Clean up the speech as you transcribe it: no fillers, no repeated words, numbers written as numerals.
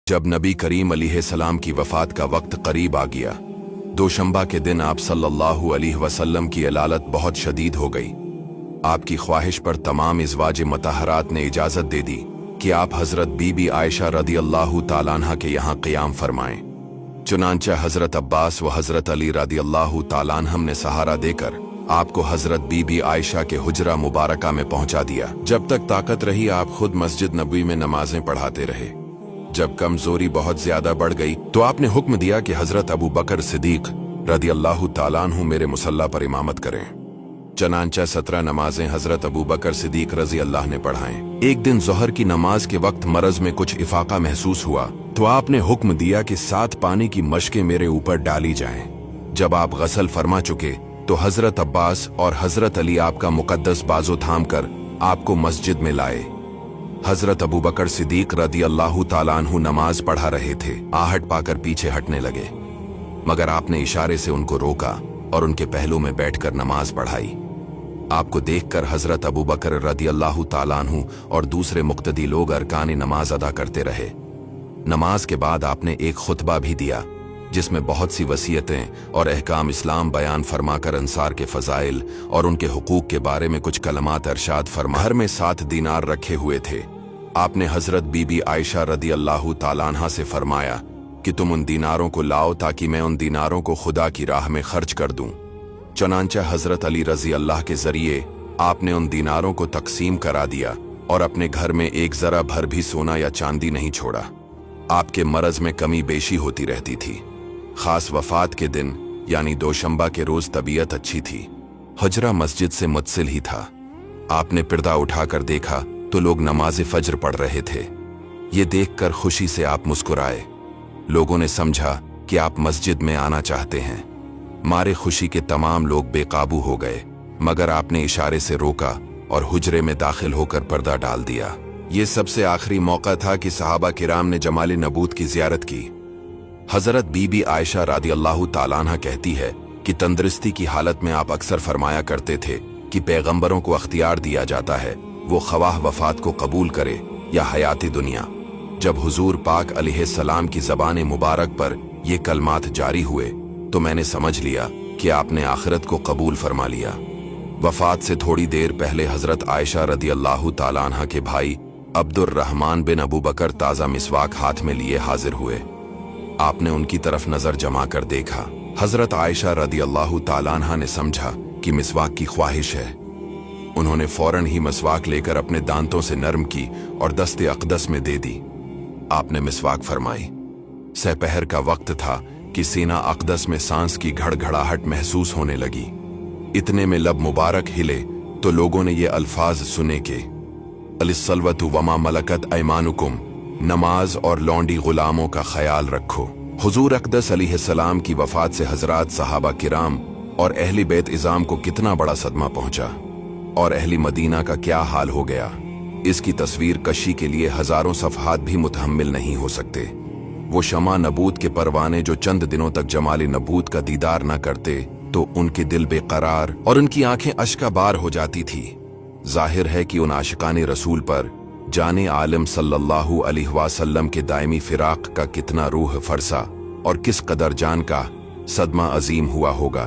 जब नबी करीम अलैहिस्सलाम की वफ़ात का वक्त करीब आ गया, दोशंबा के दिन आप सल्लल्लाहु अलैहि वसल्लम की अलालत बहुत शदीद हो गई। आपकी ख्वाहिश पर तमाम इज़वाज मतहरात ने इजाज़त दे दी कि आप हज़रत बीबी आयशा रदियल्लाहु ताला अन्हा के यहाँ क़ियाम फरमाएं। चुनांचे हज़रत अब्बास व हज़रत अली रदियल्लाहु ताला अन्हुम ने सहारा देकर आपको हज़रत बीबी आयशा के हुजरा मुबारका में पहुंचा दिया। जब तक ताकत रही आप खुद मस्जिद नबवी में नमाजें पढ़ाते रहे। जब कमजोरी बहुत ज्यादा बढ़ गई तो आपने हुक्म दिया कि हज़रत अबू बकर सिद्दीक रदियल्लाहु ताला अन्हु मेरे मुसल्ला पर इमामत करें। चनांचा 17 नमाजें हज़रत अबू बकर सिद्दीक रज़ी अल्लाह ने पढ़ाएं। एक दिन ज़ोहर की नमाज के वक्त मरज में कुछ इफाका महसूस हुआ तो आपने हुक्म दिया कि 7 पानी की मशकें मेरे ऊपर डाली जाएं। जब आप गसल फरमा चुके तो हज़रत अब्बास और हज़रत अली आपका मुकद्दस बाजो थाम कर आपको मस्जिद में लाए। हज़रत अबू बकर सिद्दीक रदियल्लाहु ताला अन्हु नमाज पढ़ा रहे थे। आहट पाकर पीछे हटने लगे, मगर आपने इशारे से उनको रोका और उनके पहलू में बैठकर नमाज पढ़ाई। आपको देखकर हज़रत अबू बकर रदियल्लाहु ताला अन्हु और दूसरे मुक्तदी लोग अरकान नमाज अदा करते रहे। नमाज के बाद आपने एक खुतबा भी दिया जिसमें बहुत सी वसीयतें और अहकाम इस्लाम बयान फरमाकर अंसार के फ़ज़ाइल और उनके हुकूक के बारे में कुछ कलमात अरशाद फरमा। घर में 7 दीनार रखे हुए थे। आपने हज़रत बीबी आयशा रदियल्लाहु ताला अन्हा से फरमाया कि तुम उन दीनारों को लाओ ताकि मैं उन दीनारों को खुदा की राह में खर्च कर दूं। चनांचा हज़रत अली रज़ी अल्लाह के जरिए आपने उन दीनारों को तकसीम करा दिया और अपने घर में एक ज़रा भर भी सोना या चांदी नहीं छोड़ा। आपके मरज में कमी बेशी होती रहती थी। खास वफात के दिन यानी दोशंबा के रोज तबीयत अच्छी थी। हजरा मस्जिद से मुत्सिल ही था। आपने पर्दा उठाकर देखा तो लोग नमाज फज्र पढ़ रहे थे। ये देखकर खुशी से आप मुस्कुराए। लोगों ने समझा कि आप मस्जिद में आना चाहते हैं। मारे खुशी के तमाम लोग बेकाबू हो गए, मगर आपने इशारे से रोका और हुजरे में दाखिल होकर पर्दा डाल दिया। ये सबसे आखिरी मौका था कि सहाबा किराम ने जमाल नबूत की जियारत की। हज़रत बीबी आयशा रदियल्लाहु ताला अन्हा कहती है कि तंदुरुस्ती की हालत में आप अक्सर फरमाया करते थे कि पैगंबरों को अख्तियार दिया जाता है, वो ख्वाह वफात को कबूल करे या हयाती दुनिया। जब हुजूर पाक अलैहिस्सलाम की ज़बान मुबारक पर ये कलमात जारी हुए तो मैंने समझ लिया कि आपने आखिरत को कबूल फरमा लिया। वफात से थोड़ी देर पहले हज़रत आयशा रदियल्लाहु ताला अन्हा के भाई अब्दुर्रहमान बिन अबू बकर ताज़ा मिसवाक हाथ में लिए हाजिर हुए। आपने उनकी तरफ नजर जमा कर देखा। हज़रत आयशा रदियल्लाहु ताला अन्हा ने समझा कि मिसवाक की ख्वाहिश है। उन्होंने फौरन ही मिसवाक लेकर अपने दांतों से नरम की और दस्ते अक़दस में दे दी। आपने मिसवाक फरमाई। सहपहर का वक्त था कि सीना अक़दस में सांस की घड़घड़ाहट महसूस होने लगी। इतने में लब मुबारक हिले तो लोगों ने ये अल्फाज सुने के अलिस्सलवतु वमा मलकत ऐमानुकुम, नमाज और लौंडी गुलामों का ख्याल रखो। हुजूर अक़दस अलैहिस्सलाम की वफात से हजरात सहाबा किराम और अहली बैत इज़ाम को कितना बड़ा सदमा पहुंचा और अहली मदीना का क्या हाल हो गया, इसकी तस्वीर कशी के लिए हजारों सफ़हात भी मुतहम्मिल नहीं हो सकते। वो शमा नबूत के परवाने जो चंद दिनों तक जमाल नबूत का दीदार न करते तो उनके दिल बेकरार और उनकी आंखें अश्काबार हो जाती थी। जाहिर है कि उन आशिकाने रसूल पर जाने आलम सल्लल्लाहु अलैहि वसल्लम के दायमी फिराक का कितना रूह फरसा और किस कदर जान का सदमा अजीम हुआ होगा।